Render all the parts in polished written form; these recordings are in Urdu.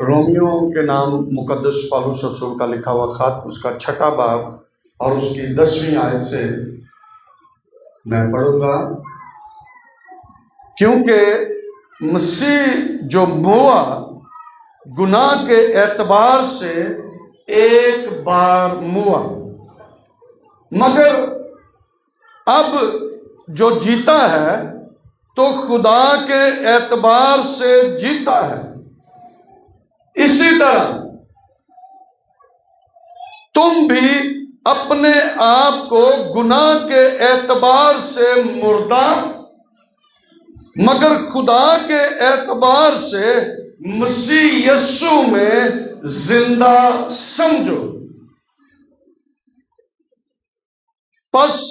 رومیو کے نام مقدس پالوس رسول کا لکھا ہوا خط، اس کا 6واں باب اور اس کی 10ویں آیت سے میں پڑھوں گا۔ کیونکہ مسیح جو ہوا گناہ کے اعتبار سے ایک بار ہوا، مگر اب جو جیتا ہے تو خدا کے اعتبار سے جیتا ہے۔ اسی طرح تم بھی اپنے آپ کو گناہ کے اعتبار سے مردہ مگر خدا کے اعتبار سے مسیح یسوع میں زندہ سمجھو۔ پس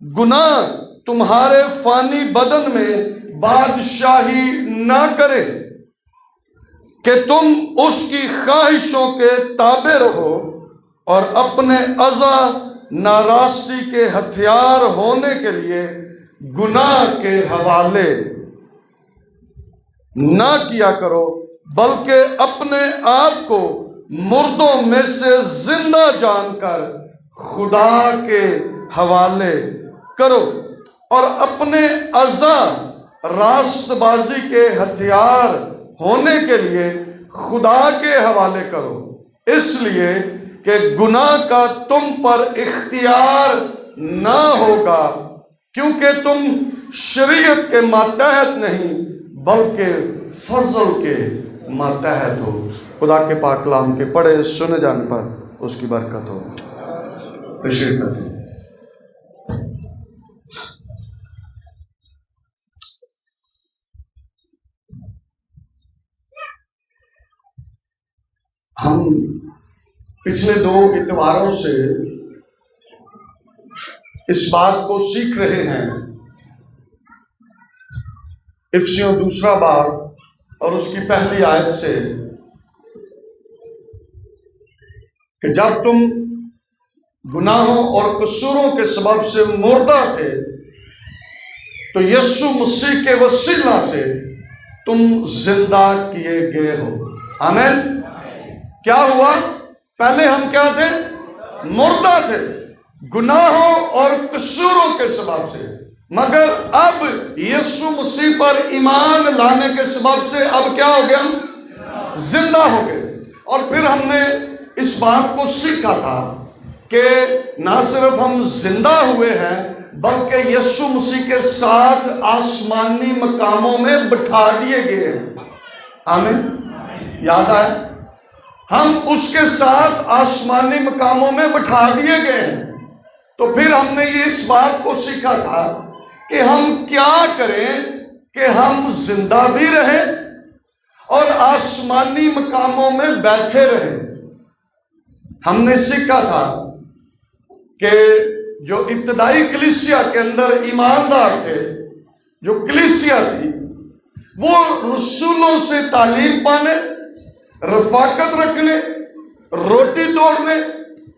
گناہ تمہارے فانی بدن میں بادشاہی نہ کرے کہ تم اس کی خواہشوں کے تابع رہو اور اپنے اعضا ناراستی کے ہتھیار ہونے کے لیے گناہ کے حوالے نہ کیا کرو، بلکہ اپنے آپ کو مردوں میں سے زندہ جان کر خدا کے حوالے کرو اور اپنے اعضا راست بازی کے ہتھیار ہونے کے لیے خدا کے حوالے کرو، اس لیے کہ گناہ کا تم پر اختیار نہ ہوگا، کیونکہ تم شریعت کے ماتحت نہیں بلکہ فضل کے ماتحت ہو۔ خدا کے پاک کلام کے پڑھے سنے جانے پر اس کی برکت ہو۔ تشریف رکھیں۔ ہم پچھلے 2 اتواروں سے اس بات کو سیکھ رہے ہیں، افسیوں 2 باب اور اس کی پہلی آیت سے، کہ جب تم گناہوں اور قصوروں کے سبب سے مردہ تھے تو یسوع مسیح کے وسیلہ سے تم زندہ کیے گئے ہو۔ آمین۔ کیا ہوا؟ پہلے ہم کیا تھے؟ مردہ تھے گناہوں اور قصوروں کے سبب سے، مگر اب یسوع مسیح پر ایمان لانے کے سبب سے اب کیا ہو گیا؟ زندہ ہو گئے۔ اور پھر ہم نے اس بات کو سیکھا تھا کہ نہ صرف ہم زندہ ہوئے ہیں بلکہ یسوع مسیح کے ساتھ آسمانی مقاموں میں بٹھا دیے گئے ہیں۔ آمین۔ یاد آئے؟ ہم اس کے ساتھ آسمانی مقاموں میں بٹھا دیے گئے ہیں۔ تو پھر ہم نے یہ اس بات کو سیکھا تھا کہ ہم کیا کریں کہ ہم زندہ بھی رہیں اور آسمانی مقاموں میں بیٹھے رہیں۔ ہم نے سیکھا تھا کہ جو ابتدائی کلیسیا کے اندر ایماندار تھے، جو کلیسیا تھی، وہ رسولوں سے تعلیم پانے، رفاقت رکھنے، روٹی توڑنے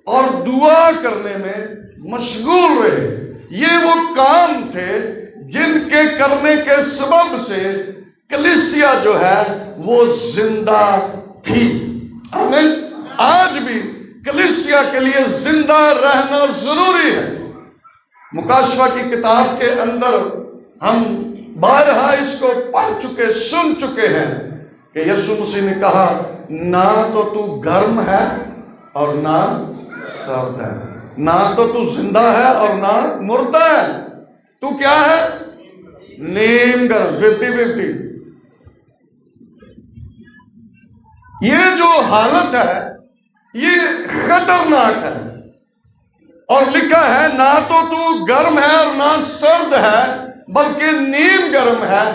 اور دعا کرنے میں مشغول رہے۔ یہ وہ کام تھے جن کے کرنے کے سبب سے کلیسیا جو ہے وہ زندہ تھی۔ آمین۔ آج بھی کلیسیا کے لیے زندہ رہنا ضروری ہے۔ مکاشفہ کی کتاب کے اندر ہم بارہا اس کو پڑھ چکے، سن چکے ہیں کہ یسوع مسیح نے کہا، نہ تو گرم ہے اور نہ سرد ہے، نہ تو زندہ ہے اور نہ مردہ ہے، تو کیا ہے؟ نیم گرم، 50-50۔ یہ جو حالت ہے یہ خطرناک ہے، اور لکھا ہے نہ تو گرم ہے اور نہ سرد ہے بلکہ نیم گرم ہے،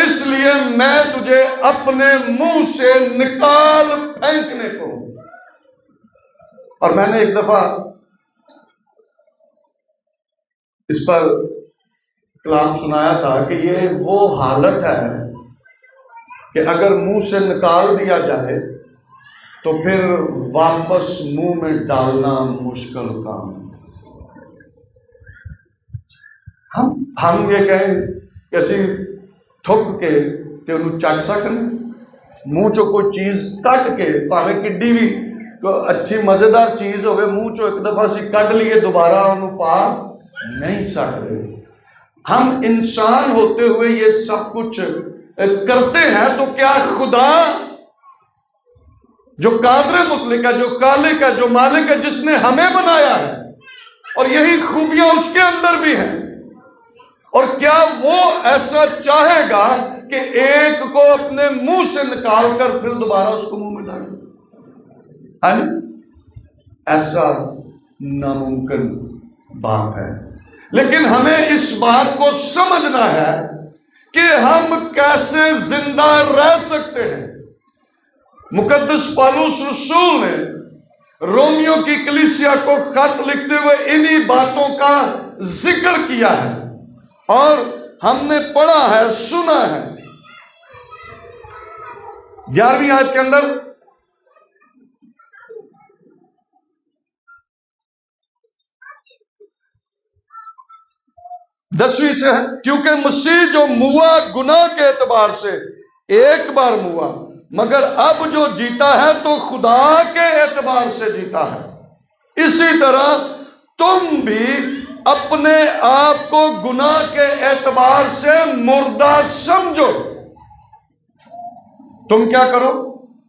اس لیے میں تجھے اپنے منہ سے نکال پھینکنے کو۔ اور میں نے ایک دفعہ اس پر کلام سنایا تھا کہ یہ وہ حالت ہے کہ اگر منہ سے نکال دیا جائے تو پھر واپس منہ میں ڈالنا مشکل کام۔ ہم یہ کہیں کہ اسی تھک کے تے انہوں چک سکنے، منہ چو کوئی چیز کٹ کے پاوے کڈی بھی اچھی مزیدار چیز ہوئے منہ چو ایک دفعہ سی کٹ لیے دوبارہ انہوں پا نہیں سکتے۔ ہم انسان ہوتے ہوئے یہ سب کچھ کرتے ہیں، تو کیا خدا جو قادر مطلق ہے، جو خالق ہے، جو مالک ہے، جس نے ہمیں بنایا ہے اور یہی خوبیاں اس کے اندر بھی ہیں، اور کیا وہ ایسا چاہے گا کہ ایک کو اپنے منہ سے نکال کر پھر دوبارہ اس کو منہ میں ڈالے؟ ایسا ناممکن بات ہے۔ لیکن ہمیں اس بات کو سمجھنا ہے کہ ہم کیسے زندہ رہ سکتے ہیں۔ مقدس پالوس رسول نے رومیو کی کلیسیا کو خط لکھتے ہوئے انہی باتوں کا ذکر کیا ہے اور ہم نے پڑھا ہے، سنا ہے۔ 11ویں آیت کے اندر دسویں سے ہے، کیونکہ مسیح جو موا گناہ کے اعتبار سے ایک بار موا، مگر اب جو جیتا ہے تو خدا کے اعتبار سے جیتا ہے، اسی طرح تم بھی اپنے آپ کو گناہ کے اعتبار سے مردہ سمجھو۔ تم کیا کرو؟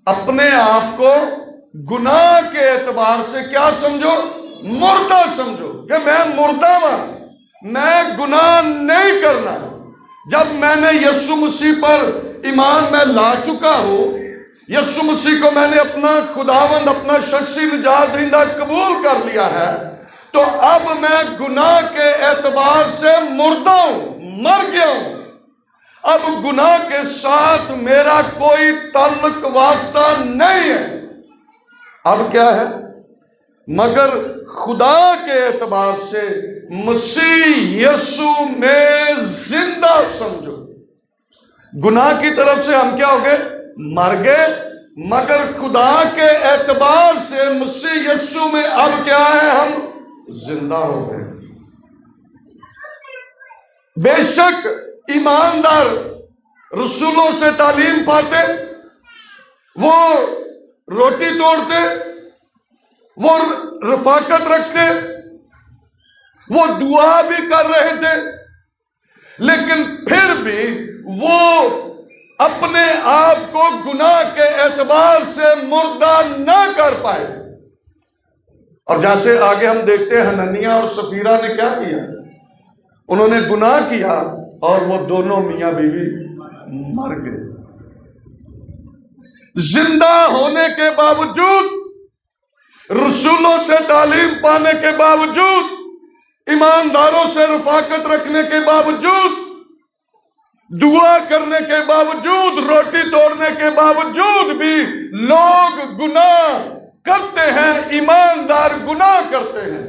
اپنے آپ کو گناہ کے اعتبار سے کیا سمجھو؟ مردہ سمجھو، کہ میں مردہ ہوں، میں گناہ نہیں کرنا۔ جب میں نے یسوع مسیح پر ایمان میں لا چکا ہوں، یسوع مسیح کو میں نے اپنا خداوند، اپنا شخصی نجات دہندہ قبول کر لیا ہے، تو اب میں گناہ کے اعتبار سے مردہ ہوں، مر گیا ہوں۔ اب گناہ کے ساتھ میرا کوئی تعلق واسطہ نہیں ہے۔ اب کیا ہے؟ مگر خدا کے اعتبار سے مسیح یسوع میں زندہ سمجھو۔ گناہ کی طرف سے ہم کیا ہو گئے؟ مر گئے، مگر خدا کے اعتبار سے مسیح یسوع میں اب کیا ہے؟ ہم زندہ ہو گئے۔ بے شک ایماندار رسولوں سے تعلیم پاتے، وہ روٹی توڑتے، وہ رفاقت رکھتے، وہ دعا بھی کر رہے تھے، لیکن پھر بھی وہ اپنے آپ کو گناہ کے اعتبار سے مردہ نہ کر پائے۔ اور جیسے آگے ہم دیکھتے ہیں حنانیہ اور سفیرہ نے کیا کیا؟ انہوں نے گناہ کیا اور وہ دونوں میاں بیوی مر گئے۔ زندہ ہونے کے باوجود، رسولوں سے تعلیم پانے کے باوجود، ایمانداروں سے رفاقت رکھنے کے باوجود، دعا کرنے کے باوجود، روٹی توڑنے کے باوجود بھی لوگ گناہ کرتے ہیں، ایماندار گناہ کرتے ہیں،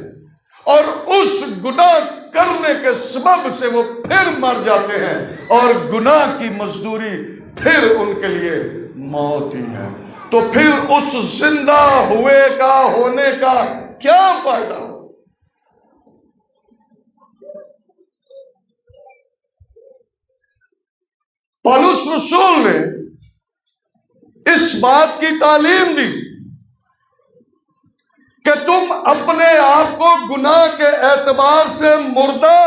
اور اس گناہ کرنے کے سبب سے وہ پھر مر جاتے ہیں، اور گناہ کی مزدوری پھر ان کے لیے موت ہی ہے۔ تو پھر اس زندہ ہوئے کا ہونے کا کیا فائدہ ہو؟ پالوس رسول نے اس بات کی تعلیم دی کہ تم اپنے آپ کو گناہ کے اعتبار سے مردہ،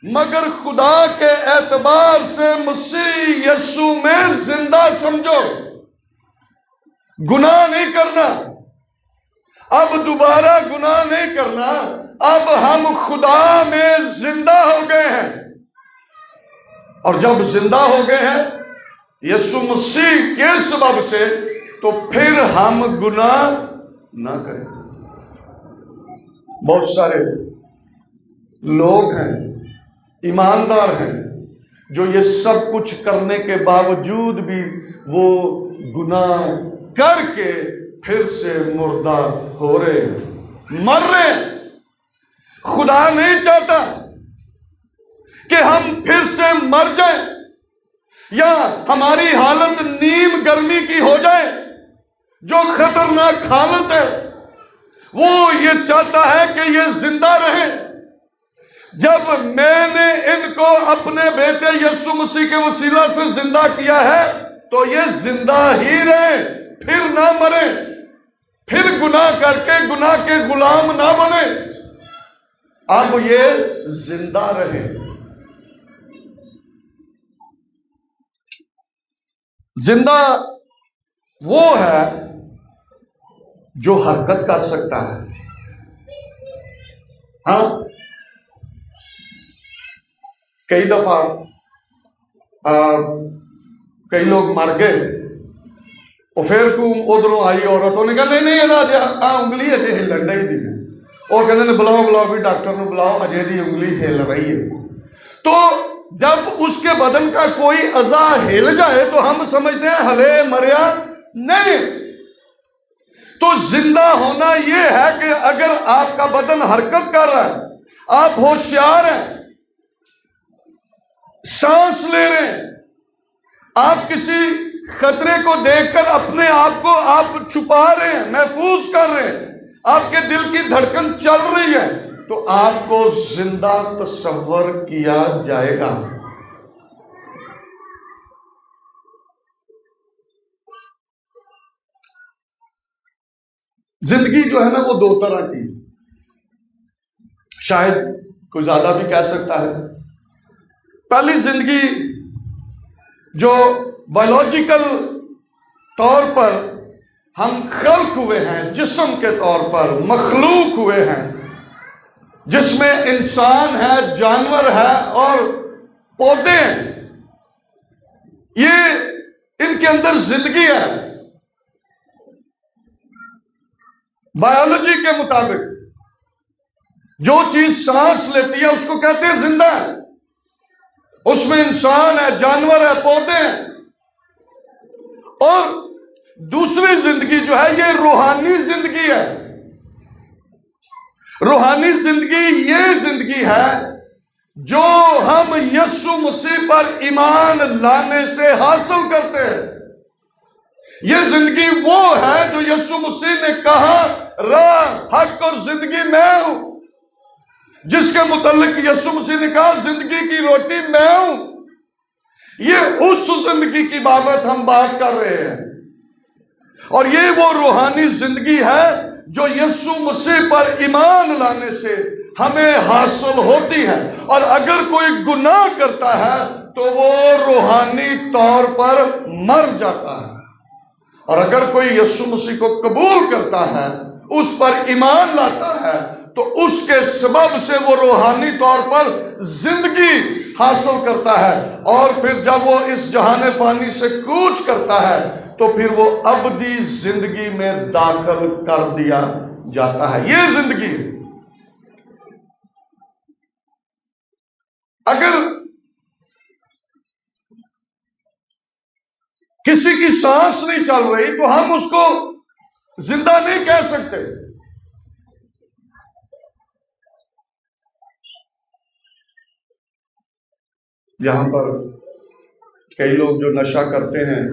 مگر خدا کے اعتبار سے مسیح یسوع میں زندہ سمجھو۔ گناہ نہیں کرنا، اب دوبارہ گناہ نہیں کرنا، اب ہم خدا میں زندہ ہو گئے ہیں، اور جب زندہ ہو گئے ہیں یسوع مسیح کے سبب سے، تو پھر ہم گناہ نہ کریں۔ بہت سارے لوگ ہیں، ایماندار ہیں، جو یہ سب کچھ کرنے کے باوجود بھی وہ گناہ کر کے پھر سے مردہ ہو رہے ہیں، مر رہے ہیں۔ خدا نہیں چاہتا کہ ہم پھر سے مر جائیں یا ہماری حالت نیم گرمی کی ہو جائے، جو خطرناک حالت ہے۔ وہ یہ چاہتا ہے کہ یہ زندہ رہیں۔ جب میں نے ان کو اپنے بیٹے یسوع مسیح کے وسیلہ سے زندہ کیا ہے، تو یہ زندہ ہی رہے، پھر نہ مرے، پھر گناہ کر کے گناہ کے غلام نہ بنے، اب یہ زندہ رہے۔ زندہ وہ ہے جو حرکت کر سکتا ہے۔ ہاں، کئی دفعہ کئی لوگ مر گئے، اور پھر کو ادھروں آئی عورتوں نے کہا نہیں نہیں انگلی اجے ہلن ڈی دی، اور کہتے ہیں بلاؤ بلاؤ بھی ڈاکٹر نے بلاؤ، اجے دی انگلی ہل رہی ہے۔ تو جب اس کے بدن کا کوئی اعضا ہل جائے تو ہم سمجھتے ہیں ہلے مریا نہیں۔ تو زندہ ہونا یہ ہے کہ اگر آپ کا بدن حرکت کر رہا ہے، آپ ہوشیار ہیں، سانس لے رہے ہیں، آپ کسی خطرے کو دیکھ کر اپنے آپ کو آپ چھپا رہے ہیں، محفوظ کر رہے ہیں، آپ کے دل کی دھڑکن چل رہی ہے، تو آپ کو زندہ تصور کیا جائے گا۔ زندگی جو ہے نا وہ دو طرح کی، شاید کوئی زیادہ بھی کہہ سکتا ہے۔ پہلی زندگی جو بایولوجیکل طور پر ہم خلق ہوئے ہیں، جسم کے طور پر مخلوق ہوئے ہیں، جس میں انسان ہے، جانور ہے اور پودے ہیں، یہ ان کے اندر زندگی ہے۔ بایولوجی کے مطابق جو چیز سانس لیتی ہے اس کو کہتے ہیں زندہ ہے، اس میں انسان ہے، جانور ہے، پودے ہیں۔ اور دوسری زندگی جو ہے یہ روحانی زندگی ہے۔ روحانی زندگی یہ زندگی ہے جو ہم یسوع مسیح پر ایمان لانے سے حاصل کرتے ہیں۔ یہ زندگی وہ ہے جو یسوع مسیح نے کہا راہ، حق اور زندگی میں ہوں، جس کے متعلق یسوع مسیح نے کہا زندگی کی روٹی میں ہوں۔ یہ اس زندگی کی بابت ہم بات کر رہے ہیں، اور یہ وہ روحانی زندگی ہے جو یسوع مسیح پر ایمان لانے سے ہمیں حاصل ہوتی ہے۔ اور اگر کوئی گناہ کرتا ہے تو وہ روحانی طور پر مر جاتا ہے، اور اگر کوئی یسوع مسیح کو قبول کرتا ہے، اس پر ایمان لاتا ہے، تو اس کے سبب سے وہ روحانی طور پر زندگی حاصل کرتا ہے، اور پھر جب وہ اس جہان فانی سے کوچ کرتا ہے تو پھر وہ ابدی زندگی میں داخل کر دیا جاتا ہے۔ یہ زندگی اگر کسی کی سانس نہیں چل رہی تو ہم اس کو زندہ نہیں کہہ سکتے۔ یہاں پر کئی لوگ جو نشہ کرتے ہیں،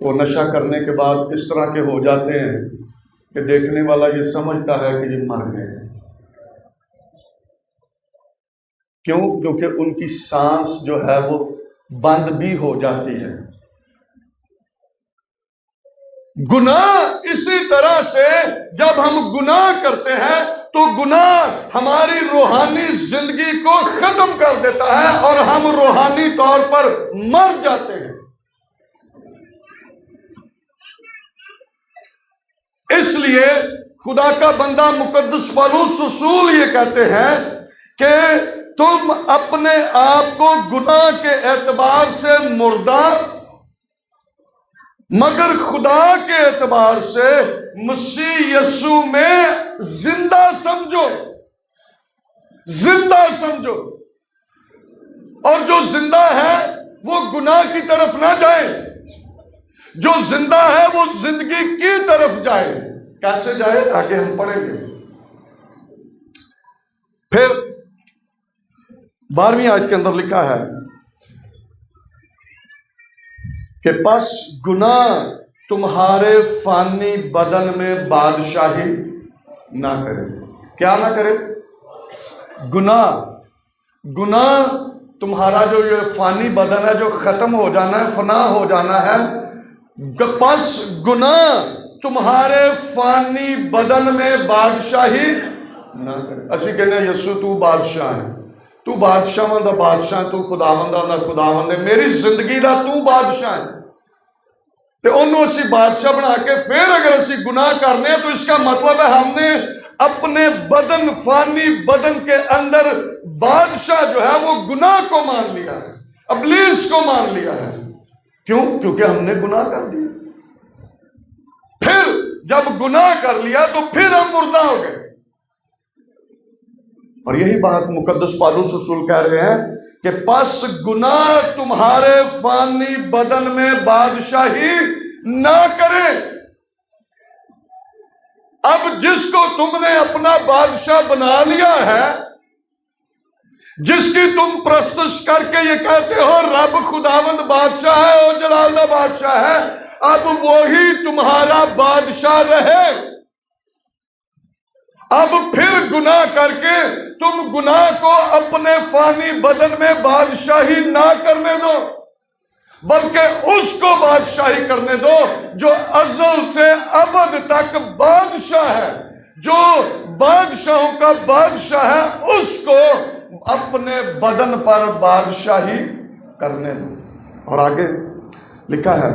وہ نشہ کرنے کے بعد اس طرح کے ہو جاتے ہیں کہ دیکھنے والا یہ سمجھتا ہے کہ یہ مر گئے۔ کیوں؟ کیونکہ ان کی سانس جو ہے وہ بند بھی ہو جاتی ہے۔ گناہ اسی طرح سے جب ہم گناہ کرتے ہیں تو گناہ ہماری روحانی زندگی کو ختم کر دیتا ہے اور ہم روحانی طور پر مر جاتے ہیں۔ اس لیے خدا کا بندہ مقدس پولس رسول یہ کہتے ہیں کہ تم اپنے آپ کو گناہ کے اعتبار سے مردہ مگر خدا کے اعتبار سے مسیح یسوع میں زندہ سمجھو، زندہ سمجھو۔ اور جو زندہ ہے وہ گناہ کی طرف نہ جائے، جو زندہ ہے وہ زندگی کی طرف جائے۔ کیسے جائے؟ آگے ہم پڑھیں گے۔ پھر 12ویں آیت کے اندر لکھا ہے کہ پس گناہ تمہارے فانی بدن میں بادشاہی نہ کرے۔ کیا نہ کرے؟ گناہ تمہارا جو یہ فانی بدن ہے جو ختم ہو جانا ہے، فنا ہو جانا ہے، پس گناہ تمہارے فانی بدن میں بادشاہی نہ کرے۔ اسی کہنے ہیں یسو تو بادشاہ ہے، تو بادشاہ دا بادشاہ ہے، تو خداوندا دا خداوند ہے، میری زندگی دا تو بادشاہ ہے۔ تے انہوں اسی بادشاہ بنا کے پھر اگر اسی گناہ کرنے ہیں تو اس کا مطلب ہے ہم نے اپنے بدن، فانی بدن کے اندر بادشاہ جو ہے وہ گناہ کو مان لیا ہے، ابلیس کو مان لیا ہے۔ کیوں؟ کیونکہ ہم نے گناہ کر دیا۔ پھر جب گناہ کر لیا تو پھر ہم مردہ ہو گئے۔ اور یہی بات مقدس پالوس رسول کہہ رہے ہیں کہ پس گناہ تمہارے فانی بدن میں بادشاہی نہ کرے۔ اب جس کو تم نے اپنا بادشاہ بنا لیا ہے، جس کی تم پرستش کر کے یہ کہتے ہو رب خداوند بادشاہ ہے اور جلال اللہ بادشاہ ہے، اب وہی تمہارا بادشاہ رہے۔ اب پھر گناہ کر کے تم گناہ کو اپنے فانی بدن میں بادشاہی نہ کرنے دو، بلکہ اس کو بادشاہی کرنے دو جو ازل سے ابد تک بادشاہ ہے، جو بادشاہوں کا بادشاہ ہے، اس کو اپنے بدن پر بادشاہی کرنے دو۔ اور آگے لکھا ہے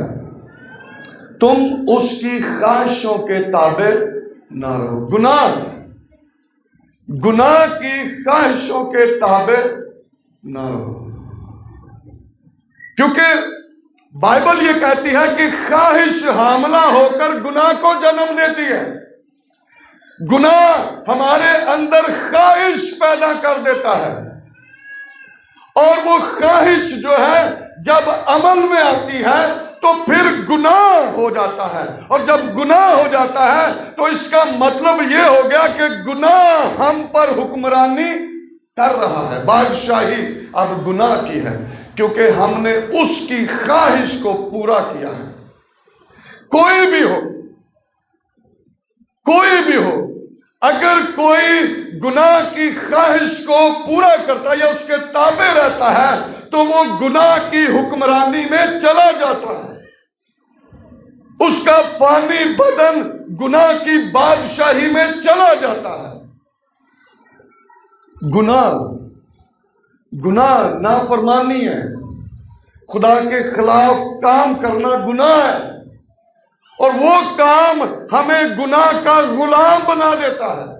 تم اس کی خواہشوں کے تابع نہ رہو۔ گناہ کی خواہشوں کے تابع نہ رہو، کیونکہ بائبل یہ کہتی ہے کہ خواہش حاملہ ہو کر گناہ کو جنم دیتی ہے۔ گناہ ہمارے اندر خواہش پیدا کر دیتا ہے، اور وہ خواہش جو ہے جب عمل میں آتی ہے تو پھر گناہ ہو جاتا ہے، اور جب گناہ ہو جاتا ہے تو اس کا مطلب یہ ہو گیا کہ گناہ ہم پر حکمرانی کر رہا ہے، بادشاہی اب گناہ کی ہے، کیونکہ ہم نے اس کی خواہش کو پورا کیا ہے۔ کوئی بھی ہو، اگر کوئی گناہ کی خواہش کو پورا کرتا ہے یا اس کے تابع رہتا ہے تو وہ گناہ کی حکمرانی میں چلا جاتا ہے، اس کا فانی بدن گناہ کی بادشاہی میں چلا جاتا ہے۔ گناہ نافرمانی ہے، خدا کے خلاف کام کرنا گناہ ہے، اور وہ کام ہمیں گناہ کا غلام بنا دیتا ہے۔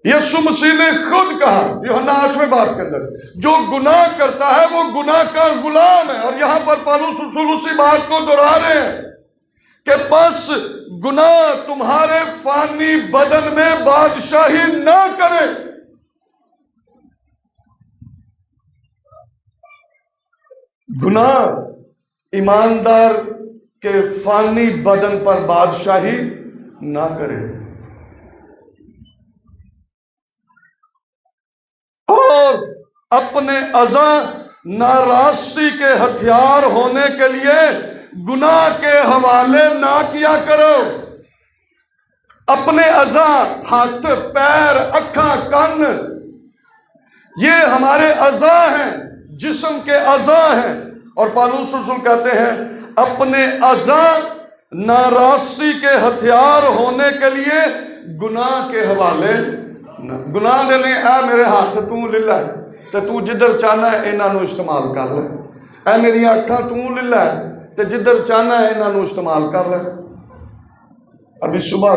یسوع مسیح نے خود کہا یوحنا 8ویں باب کے اندر، جو گناہ کرتا ہے وہ گناہ کا غلام ہے۔ اور یہاں پر پالوس رسول اسی بات کو دہرا رہے ہیں کہ بس گناہ تمہارے فانی بدن میں بادشاہی نہ کرے۔ گناہ ایماندار کے فانی بدن پر بادشاہی نہ کرے، اور اپنے اعضاء ناراستی کے ہتھیار ہونے کے لیے گناہ کے حوالے نہ کیا کرو۔ اپنے اعضاء، ہاتھ، پیر، آنکھاں، کان، یہ ہمارے اعضاء ہیں، جسم کے اعضاء ہیں، اور پالوس رسول کہتے ہیں اپنے اعضاء ناراستی کے ہتھیار ہونے کے لیے گناہ کے حوالے نہ۔ گناہ دے لیں، اے میرے ہاتھ تو لے لے تے تو جدھر چاہنا ہے انہاں نو استعمال کر لے، اے میری آنکھاں تو لے لے تے جدھر چاہنا ہے انہاں نو استعمال کر لے۔ ابھی صبح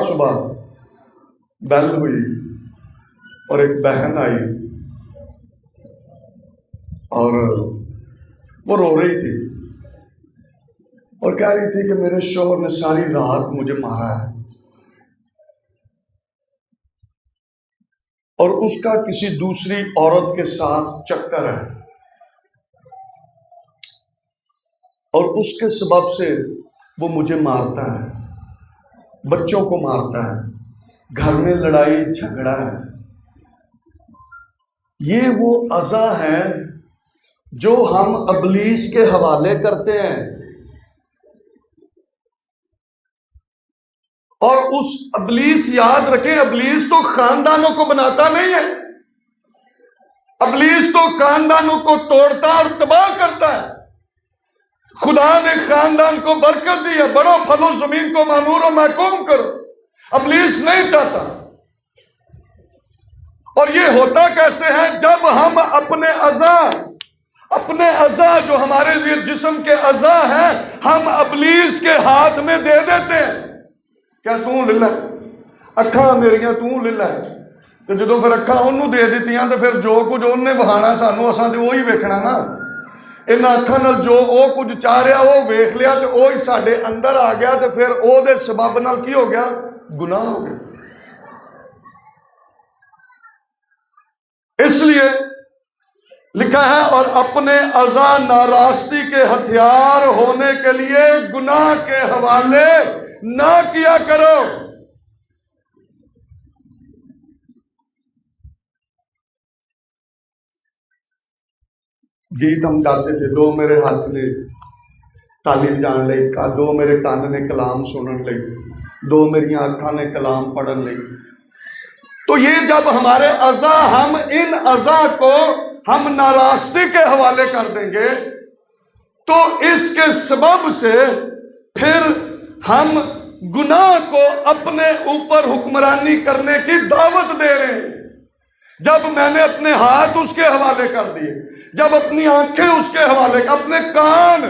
بیل ہوئی اور ایک بہن آئی اور وہ رو رہی تھی اور کہہ رہی تھی کہ میرے شوہر نے ساری رات مجھے مارا ہے، اور اس کا کسی دوسری عورت کے ساتھ چکر ہے، اور اس کے سبب سے وہ مجھے مارتا ہے، بچوں کو مارتا ہے، گھر میں لڑائی جھگڑا ہے۔ یہ وہ اعضاء ہیں جو ہم ابلیس کے حوالے کرتے ہیں، اور اس ابلیس، یاد رکھیں ابلیس تو خاندانوں کو بناتا نہیں ہے، ابلیس تو خاندانوں کو توڑتا اور تباہ کرتا ہے. خدا نے خاندان کو برکت دی ہے، بڑو پھلو زمین کو معمور و محکوم کرو. ابلیس نہیں چاہتا. اور یہ ہوتا کیسے ہے؟ جب ہم اپنے اعضاء جو ہمارے جسم کے اعضاء ہیں، ہم ابلیس کے ہاتھ میں دے دیتے ہیں. کیا توں لے لے اکھاں میریاں توں لے لے، تو جدو پھر اکھاں انہوں دے دیتیاں تو پھر جو کچھ انہیں بہانا سانو اساں تے وہی ویکھنا نا. انہاں اکھاں نال جو او کچھ چاہ رہا وہ ویکھ لیا تو وہی ساڈے اندر آ گیا، تو پھر او دے سبب نال کی ہو گیا؟ گناہ ہو گیا. اس لیے لکھا ہے اور اپنے اعضاء ناراستی کے ہتھیار ہونے کے لیے گناہ کے حوالے نہ کیا کرو. گیت ہم گاتے تھے، دو میرے ہاتھ نے تالی جان لئی، دو میرے کان نے کلام سنن لئی، دو میری آنکھاں نے کلام پڑھن لئی. تو یہ جب ہمارے اعضاء، ہم ان اعضاء کو ہم ناراستی کے حوالے کر دیں گے تو اس کے سبب سے پھر ہم گناہ کو اپنے اوپر حکمرانی کرنے کی دعوت دے رہے ہیں. جب میں نے اپنے ہاتھ اس کے حوالے کر دیے، جب اپنی آنکھیں اس کے حوالے کر، اپنے کان،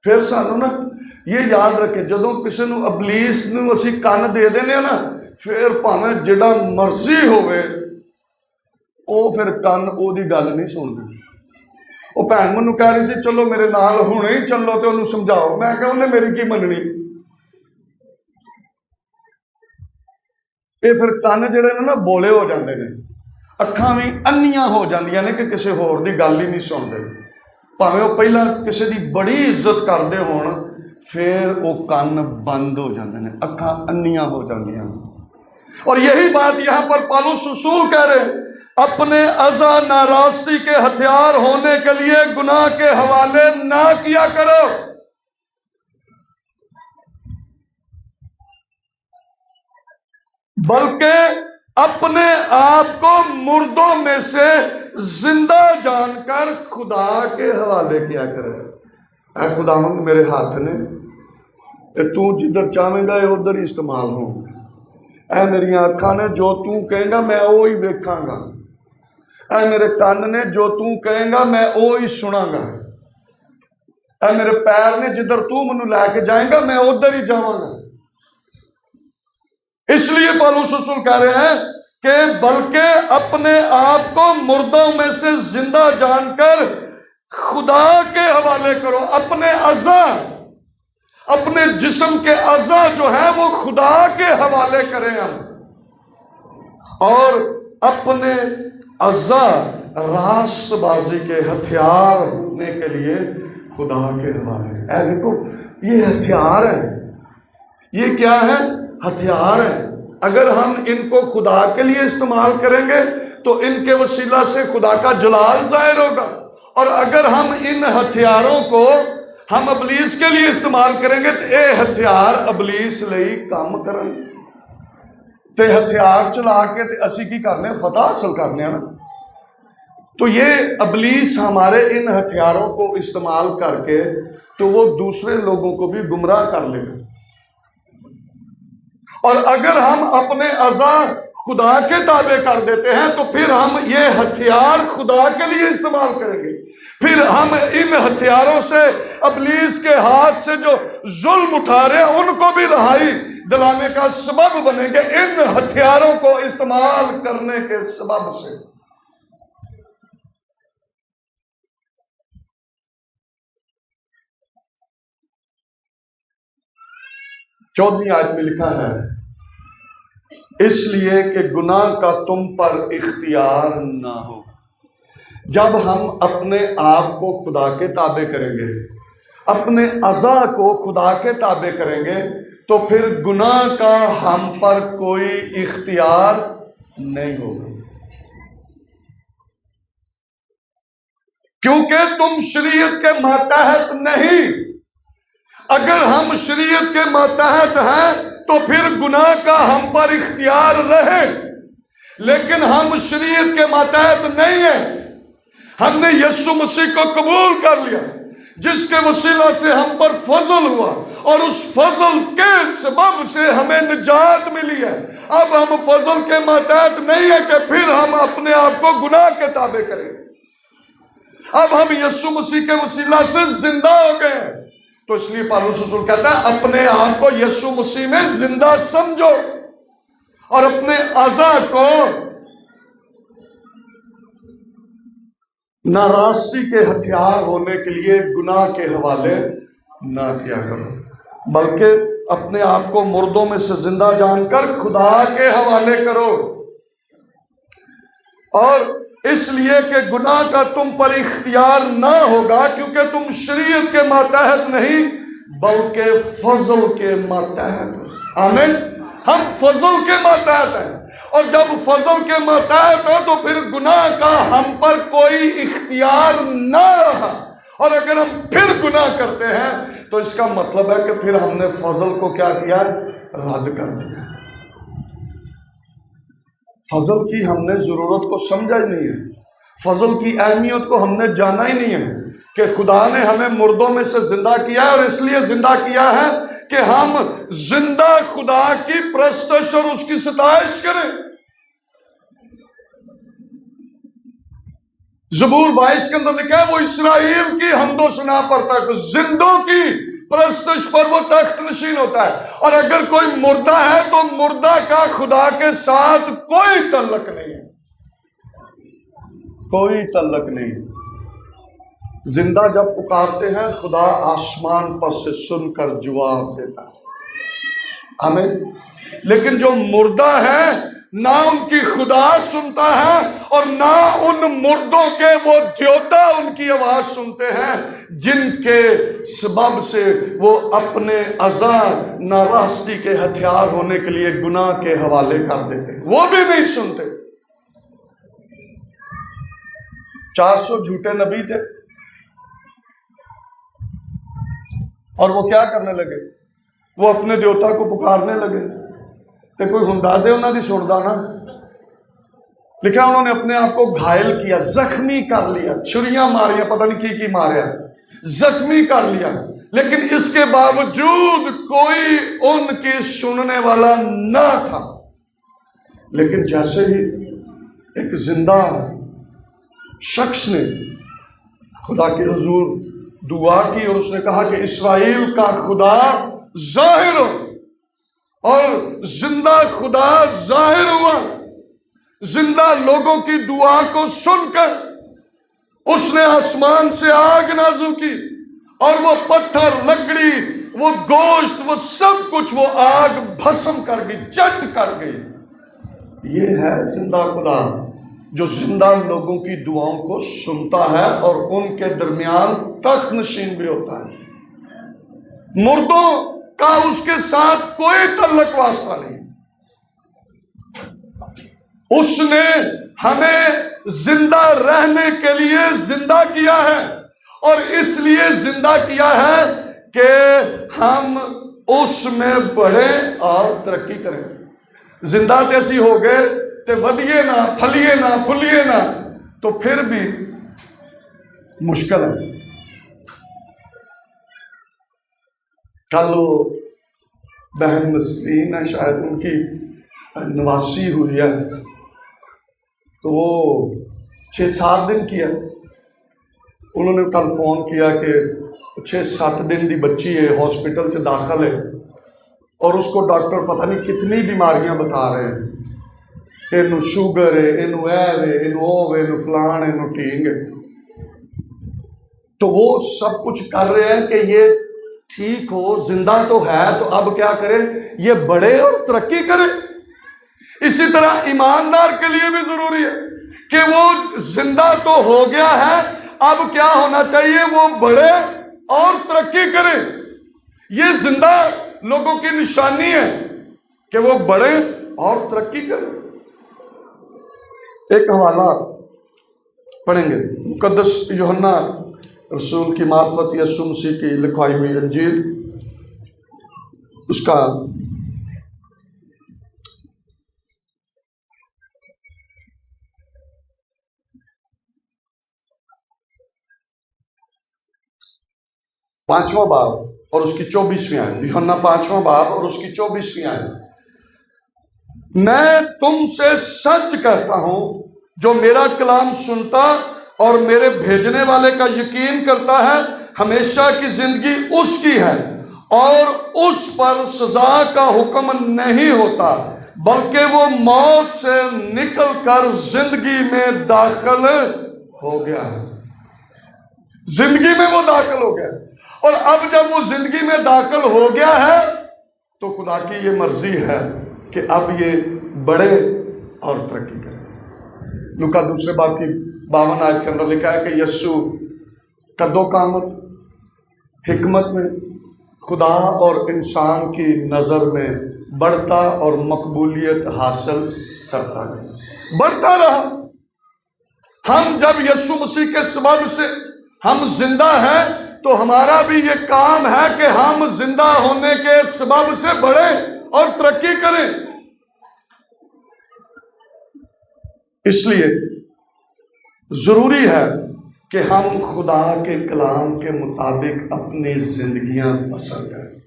پھر سانو نا یہ یاد رکھے جدوں کسی نو ابلیس نو اسی کان دے دینے نا، پھر پاویں جڑا مرضی ہوئے او پھر کان او دی گل نہیں سنتے. وہ بھن مینوں کہہ رہی سی چلو میرے نال ہنے ہی چلو تے انہوں سمجھاؤ. میں کہا انہیں میری کی مننی. یہ پھر کان جڑے نے نا بولے ہو جاندے نے، اکھاں بھی انیاں ہو جاندیاں نے کہ کسی ہور دی گل ہی نہیں سنتے. بھاویں وہ پہلا کسی دی بڑی عزت کرتے ہون، پھر وہ کان بند ہو جاندے نے، اکھاں انیاں ہو جاندیاں. اور یہی بات یہاں پر پالوس رسول کہہ رہے ہیں، اپنے اعضاء ناراستی کے ہتھیار ہونے کے لیے گناہ کے حوالے نہ کیا کرو. بلکہ اپنے آپ کو مردوں میں سے زندہ جان کر خدا کے حوالے کیا کرے. اے خداوند میرے ہاتھ نے تو جدھر چاہیں گا یہ ادھر ہی استعمال ہوں. اے میری آنکھاں نے جو تو کہیں گا میں وہی ویکھاں گا. اے میرے کان نے جو تو کہیں گا میں وہی سناں گا. اے میرے پیر نے جدھر تو منو لے کے جائیں گا میں ادھر ہی جاواں گا. اس لیے پالوس رسول کہہ رہے ہیں کہ بلکہ اپنے آپ کو مردوں میں سے زندہ جان کر خدا کے حوالے کرو. اپنے اعضاء، اپنے جسم کے اعضاء جو ہیں وہ خدا کے حوالے کریں ہم، اور اپنے اعضاء راست بازی کے ہتھیار ہونے کے لیے خدا کے حوالے. اے دیکھو یہ ہتھیار ہیں. یہ کیا ہے؟ ہتھیار ہیں. اگر ہم ان کو خدا کے لیے استعمال کریں گے تو ان کے وسیلہ سے خدا کا جلال ظاہر ہوگا. اور اگر ہم ان ہتھیاروں کو ہم ابلیس کے لیے استعمال کریں گے تو اے ہتھیار ابلیس لئی کام کریں تے ہتھیار چلا کے تے اسی کی کرنے فتح حاصل کرنے ہیں نا. تو یہ ابلیس ہمارے ان ہتھیاروں کو استعمال کر کے تو وہ دوسرے لوگوں کو بھی گمراہ کر لے گا. اور اگر ہم اپنے اعضاء خدا کے تابع کر دیتے ہیں تو پھر ہم یہ ہتھیار خدا کے لیے استعمال کریں گے. پھر ہم ان ہتھیاروں سے ابلیس کے ہاتھ سے جو ظلم اٹھا رہے ہیں ان کو بھی رہائی دلانے کا سبب بنیں گے ان ہتھیاروں کو استعمال کرنے کے سبب سے. چودھویں آیت میں لکھا ہے اس لیے کہ گناہ کا تم پر اختیار نہ ہو. جب ہم اپنے آپ کو خدا کے تابع کریں گے، اپنے اعضاء کو خدا کے تابع کریں گے تو پھر گناہ کا ہم پر کوئی اختیار نہیں ہوگا. کیونکہ تم شریعت کے ماتحت نہیں. اگر ہم شریعت کے ماتحت ہیں تو پھر گناہ کا ہم پر اختیار رہے. لیکن ہم شریعت کے ماتحت نہیں ہیں، ہم نے یسوع مسیح کو قبول کر لیا جس کے وسیلہ سے ہم پر فضل ہوا، اور اس فضل کے سبب سے ہمیں نجات ملی ہے۔ اب ہم فضل کے ماتحت نہیں ہیں کہ پھر ہم اپنے آپ کو گناہ کے تابع کریں، اب ہم یسوع مسیح کے وسیلہ سے زندہ ہو گئے ہیں۔ تو اس لیے پالوس رسول کہتا ہے اپنے آپ کو یسوع مسیح میں زندہ سمجھو، اور اپنے اعضاء کو ناراستی کے ہتھیار ہونے کے لیے گناہ کے حوالے نہ کیا کرو، بلکہ اپنے آپ کو مردوں میں سے زندہ جان کر خدا کے حوالے کرو، اور اس لیے کہ گناہ کا تم پر اختیار نہ ہوگا، کیونکہ تم شریعت کے ماتحت نہیں بلکہ فضل کے ماتحت۔ آمین۔ ہم فضل کے ماتحت ہیں، اور جب فضل کے ماتحت ہو تو پھر گناہ کا ہم پر کوئی اختیار نہ رہا، اور اگر ہم پھر گناہ کرتے ہیں تو اس کا مطلب ہے کہ پھر ہم نے فضل کو کیا کیا؟ رد کر دیا۔ فضل کی ہم نے ضرورت کو سمجھا ہی نہیں ہے، فضل کی اہمیت کو ہم نے جانا ہی نہیں ہے کہ خدا نے ہمیں مردوں میں سے زندہ کیا ہے، اور اس لیے زندہ کیا ہے کہ ہم زندہ خدا کی پرستش اور اس کی ستائش کریں۔ زبور 22 کے اندر لکھا ہے وہ اسرائیل کی حمد و ثنا کرتا ہے، زندوں کی پرستش پر وہ تخت نشین ہوتا ہے، اور اگر کوئی مردہ ہے تو مردہ کا خدا کے ساتھ کوئی تعلق نہیں ہے، کوئی تعلق نہیں۔ زندہ جب پکارتے ہیں خدا آسمان پر سے سن کر جواب دیتا ہے، آمین۔ لیکن جو مردہ ہے نہ ان کی خدا سنتا ہے، اور نہ ان مردوں کے وہ دیوتا ان کی آواز سنتے ہیں جن کے سبب سے وہ اپنے اعضاء ناراستی کے ہتھیار ہونے کے لیے گناہ کے حوالے کر دیتے، وہ بھی نہیں سنتے۔ 400 جھوٹے نبی تھے، اور وہ کیا کرنے لگے؟ وہ اپنے دیوتا کو پکارنے لگے، تے کوئی ہندا دے انہاں دی سندا نا۔ لکھا انہوں نے اپنے آپ کو گھائل کیا، زخمی کر لیا، چھریاں ماریاں، پتہ نہیں کی ماریا، زخمی کر لیا، لیکن اس کے باوجود کوئی ان کی سننے والا نہ تھا۔ لیکن جیسے ہی ایک زندہ شخص نے خدا کے حضور دعا کی اور اس نے کہا کہ اسرائیل کا خدا ظاہر ہو، اور زندہ خدا ظاہر ہوا، زندہ لوگوں کی دعا کو سن کر اس نے آسمان سے آگ نازل کی، اور وہ پتھر، لکڑی، وہ گوشت، وہ سب کچھ وہ آگ بھسم کر گئی، چٹ کر گئی۔ یہ ہے زندہ خدا جو زندہ لوگوں کی دعاؤں کو سنتا ہے اور ان کے درمیان تخت نشین بھی ہوتا ہے۔ مردوں کا اس کے ساتھ کوئی تعلق واسطہ نہیں۔ اس نے ہمیں زندہ رہنے کے لیے زندہ کیا ہے، اور اس لیے زندہ کیا ہے کہ ہم اس میں بڑھیں اور ترقی کریں۔ زندہ جیسی ہو گئے تے ودیے نہ، پھلیے نہ، پھلیے نہ، تو پھر بھی مشکل ہے۔ کل وہ بہن نسرین ہے، شاید ان کی نواسی ہوئی ہے، تو وہ 6-7 دن کی ہے۔ انہوں نے کل فون کیا کہ 6-7 دن دی بچی ہے، ہاسپٹل سے داخل ہے، اور اس کو ڈاکٹر پتہ نہیں کتنی بیماریاں بتا رہے ہیں، اینو شوگر ہے، اینو ایل ہے، اینو او ہے، اینو فلان ہے، اینو ٹینگ ہے۔ تو وہ سب کچھ کر رہے ہیں کہ یہ ٹھیک ہو، زندہ تو ہے، تو اب کیا کرے؟ یہ بڑھے اور ترقی کرے۔ اسی طرح ایماندار کے لیے بھی ضروری ہے کہ وہ زندہ تو ہو گیا ہے، اب کیا ہونا چاہیے؟ وہ بڑھے اور ترقی کرے۔ یہ زندہ لوگوں کی نشانی ہے کہ وہ بڑھے اور ترقی کرے۔ ایک حوالہ پڑھیں گے، مقدس یوحنا رسول کی معرفت یسوع مسیح کی لکھوائی ہوئی انجیل، اس کا 5واں باب اور اس کی 24ویں آیت، یوحنا 5واں باب اور اس کی 24ویں آیت، میں تم سے سچ کہتا ہوں جو میرا کلام سنتا اور میرے بھیجنے والے کا یقین کرتا ہے ہمیشہ کی زندگی اس کی ہے اور اس پر سزا کا حکم نہیں ہوتا بلکہ وہ موت سے نکل کر زندگی میں داخل ہو گیا ہے۔ زندگی میں وہ داخل ہو گیا ہے، اور اب جب وہ زندگی میں داخل ہو گیا ہے تو خدا کی یہ مرضی ہے کہ اب یہ بڑھے اور ترقی کرے۔ لوکا دوسرے باب کی 52 آیت کے اندر لکھا ہے کہ یسوع قد و قامت، حکمت میں، خدا اور انسان کی نظر میں بڑھتا اور مقبولیت حاصل کرتا گیا، بڑھتا رہا۔ ہم جب یسوع مسیح کے سبب سے ہم زندہ ہیں تو ہمارا بھی یہ کام ہے کہ ہم زندہ ہونے کے سبب سے بڑھیں اور ترقی کریں۔ اس لیے ضروری ہے کہ ہم خدا کے کلام کے مطابق اپنی زندگیاں بسر کریں۔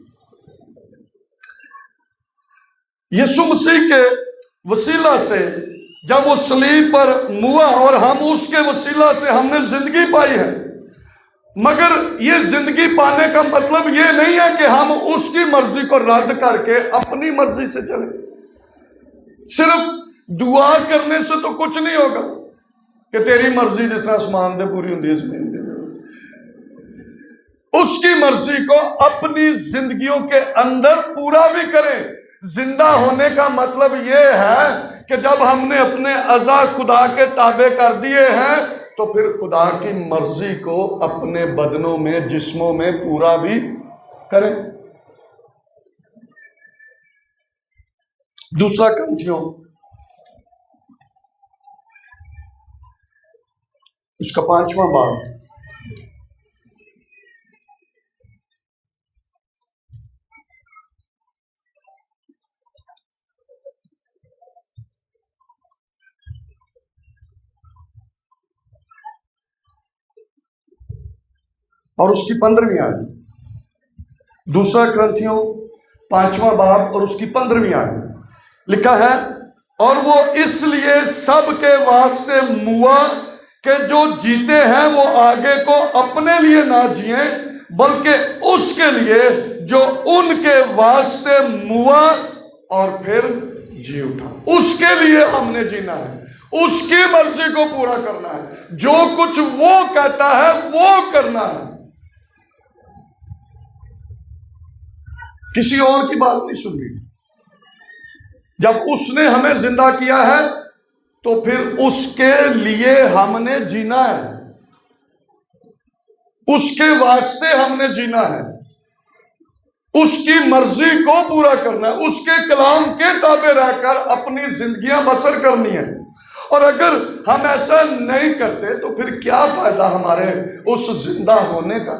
یسوع مسیح کے وسیلہ سے جب وہ صلیب پر ہوا اور ہم اس کے وسیلہ سے ہم نے زندگی پائی ہے، مگر یہ زندگی پانے کا مطلب یہ نہیں ہے کہ ہم اس کی مرضی کو رد کر کے اپنی مرضی سے چلیں۔ صرف دعا کرنے سے تو کچھ نہیں ہوگا کہ تیری مرضی جس طرح آسمان دے پوری ہوندی ہے زمین دے، اس کی مرضی کو اپنی زندگیوں کے اندر پورا بھی کریں۔ زندہ ہونے کا مطلب یہ ہے کہ جب ہم نے اپنے اعضاء خدا کے تابع کر دیے ہیں تو پھر خدا کی مرضی کو اپنے بدنوں میں، جسموں میں پورا بھی کریں۔ دوسرا کرنتھیوں اس کا 5واں باب اور اس کی 15ویں آیت، دوسرا کرنتھیوں 5واں باب اور اس کی 15ویں آیت لکھا ہے، اور وہ اس لیے سب کے واسطے موا کہ جو جیتے ہیں وہ آگے کو اپنے لیے نہ جئیں بلکہ اس کے لیے جو ان کے واسطے موا اور پھر جی اٹھا۔ اس کے لیے ہم نے جینا ہے، اس کی مرضی کو پورا کرنا ہے، جو کچھ وہ کہتا ہے وہ کرنا ہے، کسی اور کی بات نہیں سننی۔ جب اس نے ہمیں زندہ کیا ہے تو پھر اس کے لیے ہم نے جینا ہے، اس کے واسطے ہم نے جینا ہے، اس کی مرضی کو پورا کرنا ہے، اس کے کلام کے تابع رہ کر اپنی زندگیاں بسر کرنی ہے۔ اور اگر ہم ایسا نہیں کرتے تو پھر کیا فائدہ ہمارے اس زندہ ہونے کا؟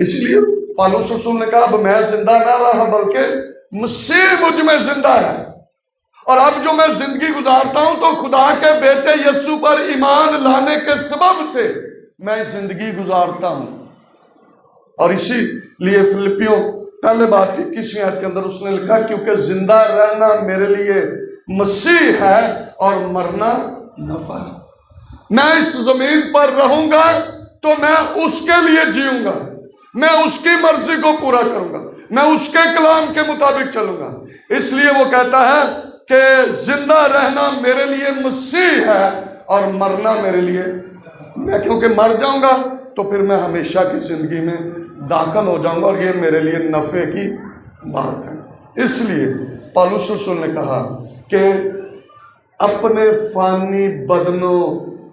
اس لیے پالوس رسول نے کہا اب میں زندہ نہ رہا بلکہ مسیح مجھ میں زندہ ہے، اور اب جو میں زندگی گزارتا ہوں تو خدا کے بیٹے یسوع پر ایمان لانے کے سبب سے میں زندگی گزارتا ہوں۔ اور اسی لیے فلپیوں پہلے باب کی 21ویں آیت کے اندر اس نے لکھا کیونکہ زندہ رہنا میرے لیے مسیح ہے اور مرنا نفع ہے۔ میں اس زمین پر رہوں گا تو میں اس کے لیے جیوں گا، میں اس کی مرضی کو پورا کروں گا، میں اس کے کلام کے مطابق چلوں گا۔ اس لیے وہ کہتا ہے کہ زندہ رہنا میرے لیے مسیح ہے اور مرنا میرے لیے، میں کیونکہ مر جاؤں گا تو پھر میں ہمیشہ کی زندگی میں داخل ہو جاؤں گا، اور یہ میرے لیے نفع کی بات ہے۔ اس لیے پالوس رسول نے کہا کہ اپنے فانی بدنوں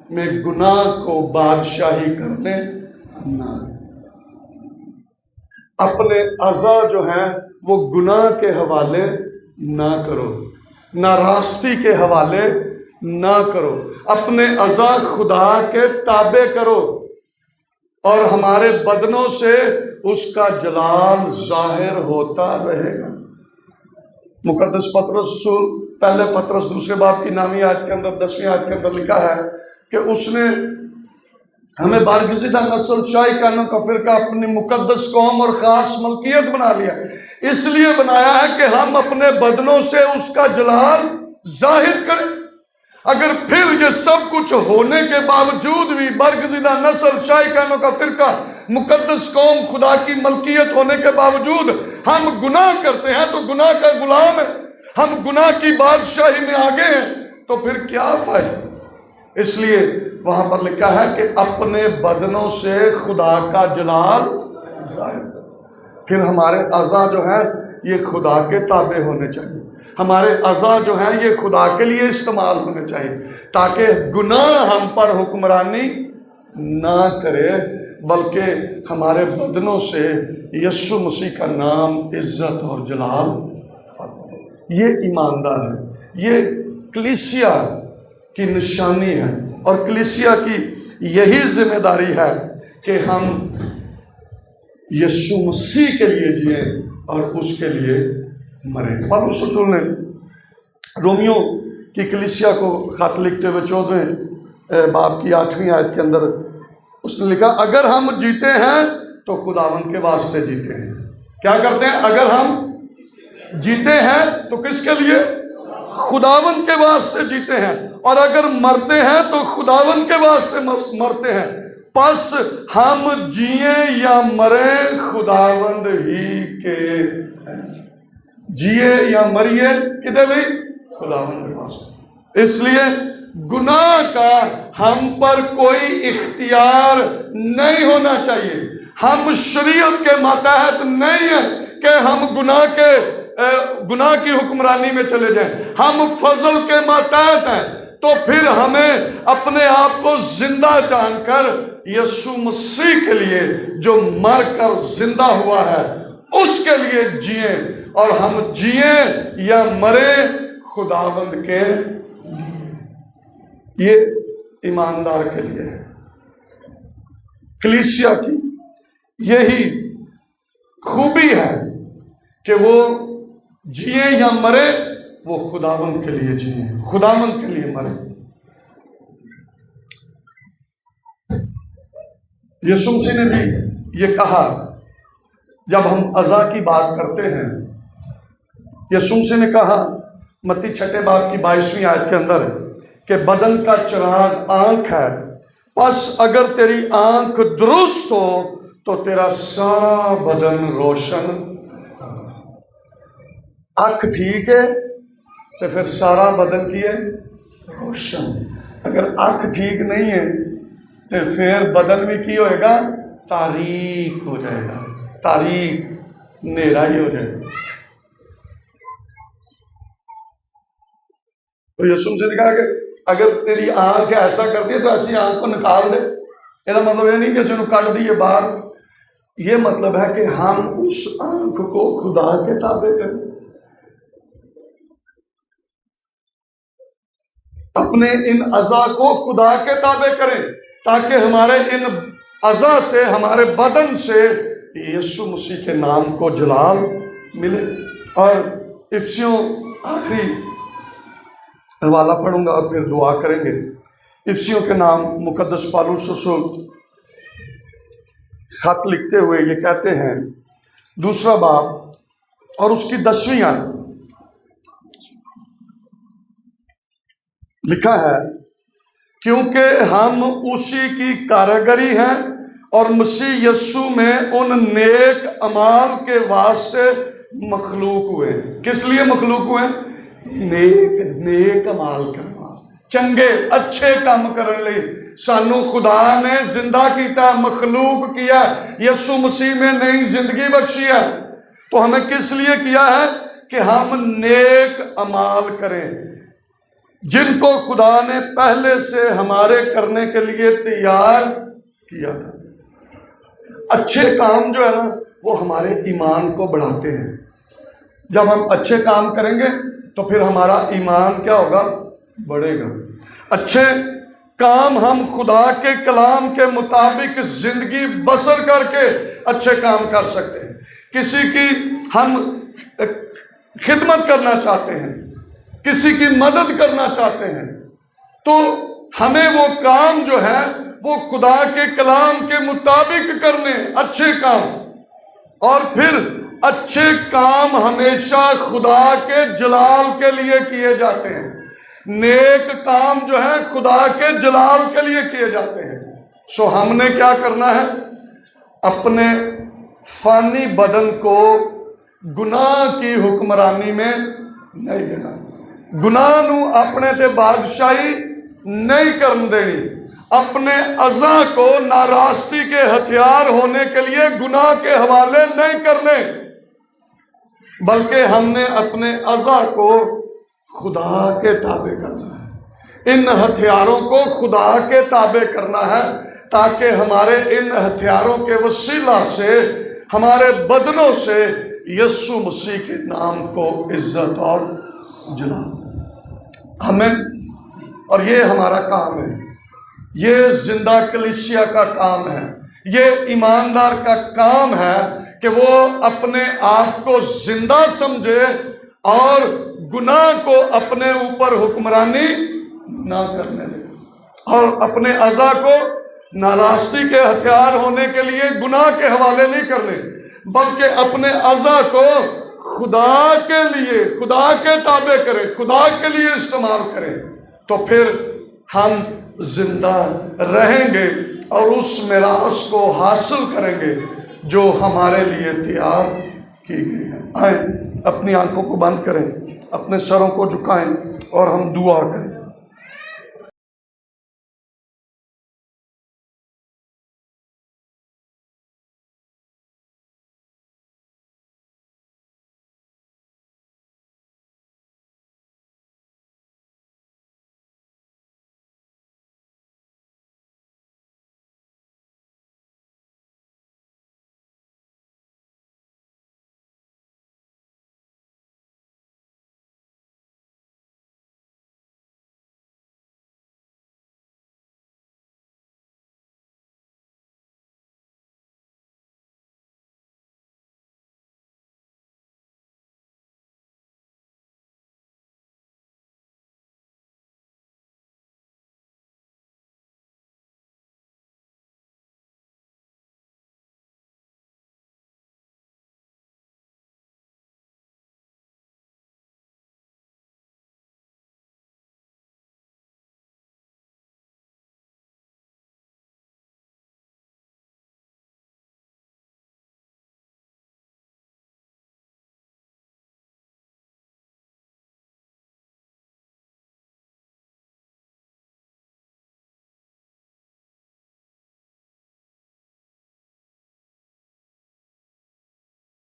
میں گناہ کو بادشاہی کرنے نہ، اپنے اعضاء جو ہیں وہ گناہ کے حوالے نہ کرو، ناراستی کے حوالے نہ کرو، اپنے اعضاء خدا کے تابع کرو، اور ہمارے بدنوں سے اس کا جلال ظاہر ہوتا رہے گا۔ مقدس پطرس رسول پہلے پطرس دوسرے باب کی 9ویں آیت کے اندر 10ویں آیت کے اندر لکھا ہے کہ اس نے ہمیں بارگزیدہ نسل، شاہی کانوں کا فرقہ، اپنی مقدس قوم اور خاص ملکیت بنا لیا۔ اس لیے بنایا ہے کہ ہم اپنے بدنوں سے اس کا جلال ظاہر کریں۔ اگر پھر یہ سب کچھ ہونے کے باوجود بھی برگزیدہ نسل، شاہی کانوں کا فرقہ، مقدس قوم، خدا کی ملکیت ہونے کے باوجود ہم گناہ کرتے ہیں تو گناہ کا غلام ہے، ہم گناہ کی بادشاہی میں آگے ہیں، تو پھر کیا فائدہ؟ اس لیے وہاں پر لکھا ہے کہ اپنے بدنوں سے خدا کا جلال ظاہر کرو۔ پھر ہمارے اعضاء جو ہیں یہ خدا کے تابع ہونے چاہیے، ہمارے اعضاء جو ہیں یہ خدا کے لیے استعمال ہونے چاہیے، تاکہ گناہ ہم پر حکمرانی نہ کرے، بلکہ ہمارے بدنوں سے یسوع مسیح کا نام، عزت اور جلال آتا۔ یہ ایماندار ہے، یہ کلیسیا کی نشانی ہے، اور کلیسیا کی یہی ذمہ داری ہے کہ ہم یسوع مسیح کے لیے جئیں اور اس کے لیے مریں۔ پالوس رسول نے رومیو کی کلیسیا کو خط لکھتے ہوئے 14 باب کی 8ویں آیت کے اندر اس نے لکھا، اگر ہم جیتے ہیں تو خداوند کے واسطے جیتے ہیں۔ کیا کرتے ہیں؟ اگر ہم جیتے ہیں تو کس کے لیے؟ خداوند کے واسطے جیتے ہیں، اور اگر مرتے ہیں تو خداوند کے واسطے مرتے ہیں۔ پس ہم جئیں یا مریں خداوند ہی کے ہیں۔ جیے یا مریے کدھر بھی؟ خداوند کے واسطے۔ اس لیے گناہ کا ہم پر کوئی اختیار نہیں ہونا چاہیے۔ ہم شریعت کے ماتحت نہیں ہیں کہ ہم گناہ کی حکمرانی میں چلے جائیں، ہم فضل کے ماتحت ہیں۔ تو پھر ہمیں اپنے آپ کو زندہ جان کر یسوع مسیح کے لیے جو مر کر زندہ ہوا ہے اس کے لیے جئیں، اور ہم جئیں یا مریں خداوند کے لیے۔ یہ ایماندار کے لیے ہے۔ کلیسیا کی یہی خوبی ہے کہ وہ جئیں یا مرے وہ خداوند کے لیے جئیں، خداوند کے لیے مرے۔ یسوع مسیح نے بھی یہ کہا جب ہم اعضاء کی بات کرتے ہیں۔ یسوع مسیح نے کہا متی 6 باب کی 22ویں آیت کے اندر کہ بدن کا چراغ آنکھ ہے، پس اگر تیری آنکھ درست ہو تو تیرا سارا بدن روشن۔ آنکھ ٹھیک ہے تو پھر سارا بدن کی ہے روشن۔ اگر آنکھ ٹھیک نہیں ہے تو پھر بدن بھی کی ہوئے گا؟ تاریک ہو جائے گا، تاریک، نیرا ہی ہو جائے گا۔ تو یسوع سے نے کہا کہ اگر تیری آنکھ ایسا کرتی ہے تو ایسی آنکھ کو نکال دے۔ یہ مطلب یہ نہیں کہ اسے کٹ دیے باہر، یہ مطلب ہے کہ ہم اس آنکھ کو خدا کے تابع کریں، اپنے ان اعضاء کو خدا کے تابع کریں، تاکہ ہمارے ان اعضاء سے، ہمارے بدن سے یسوع مسیح کے نام کو جلال ملے۔ اور افسیوں آخری حوالہ پڑھوں گا اور پھر دعا کریں گے۔ افسیوں کے نام مقدس پالوس رسول خط لکھتے ہوئے یہ کہتے ہیں، 2 باب اور اس کی 10ویں آیت لکھا ہے، کیونکہ ہم اسی کی کاریگری ہیں اور مسیح یسوع میں ان نیک اعمال کے واسطے مخلوق ہوئے۔ کس لیے مخلوق ہوئے؟ نیک اعمال کرنے واسطے، چنگے اچھے کام کرنے لئے سانو خدا نے زندہ کیتا، مخلوق کیا، یسوع مسیح میں نئی زندگی بخشی ہے۔ تو ہمیں کس لیے کیا ہے؟ کہ ہم نیک اعمال کریں جن کو خدا نے پہلے سے ہمارے کرنے کے لیے تیار کیا تھا۔ اچھے کام جو ہے نا وہ ہمارے ایمان کو بڑھاتے ہیں۔ جب ہم اچھے کام کریں گے تو پھر ہمارا ایمان کیا ہوگا؟ بڑھے گا۔ اچھے کام ہم خدا کے کلام کے مطابق زندگی بسر کر کے اچھے کام کر سکتے ہیں۔ کسی کی ہم خدمت کرنا چاہتے ہیں، کسی کی مدد کرنا چاہتے ہیں، تو ہمیں وہ کام جو ہے وہ خدا کے کلام کے مطابق کرنے اچھے کام، اور پھر اچھے کام ہمیشہ خدا کے جلال کے لیے کیے جاتے ہیں۔ نیک کام جو ہے خدا کے جلال کے لیے کیے جاتے ہیں۔ سو ہم نے کیا کرنا ہے؟ اپنے فانی بدن کو گناہ کی حکمرانی میں نہیں دینا، گناہ نو اپنے تے بادشاہی نہیں کرن دینی، اپنے اعضاء کو ناراستی کے ہتھیار ہونے کے لیے گناہ کے حوالے نہیں کرنے، بلکہ ہم نے اپنے اعضاء کو خدا کے تابع کرنا ہے، ان ہتھیاروں کو خدا کے تابع کرنا ہے، تاکہ ہمارے ان ہتھیاروں کے وسیلہ سے ہمارے بدنوں سے یسوع مسیح کے نام کو عزت اور جلال۔ ہمیں، اور یہ ہمارا کام ہے، یہ زندہ کلیسیا کا کام ہے، یہ ایماندار کا کام ہے کہ وہ اپنے آپ کو زندہ سمجھے اور گناہ کو اپنے اوپر حکمرانی نہ کرنے دے، اور اپنے اعضاء کو ناراستی کے ہتھیار ہونے کے لیے گناہ کے حوالے نہیں کرنے، بلکہ اپنے اعضاء کو خدا کے لیے، خدا کے تابع کرے، خدا کے لیے استعمال کرے، تو پھر ہم زندہ رہیں گے اور اس میراث کو حاصل کریں گے جو ہمارے لیے تیار کی گئی ہے۔ آئیں اپنی آنکھوں کو بند کریں، اپنے سروں کو جھکائیں اور ہم دعا کریں۔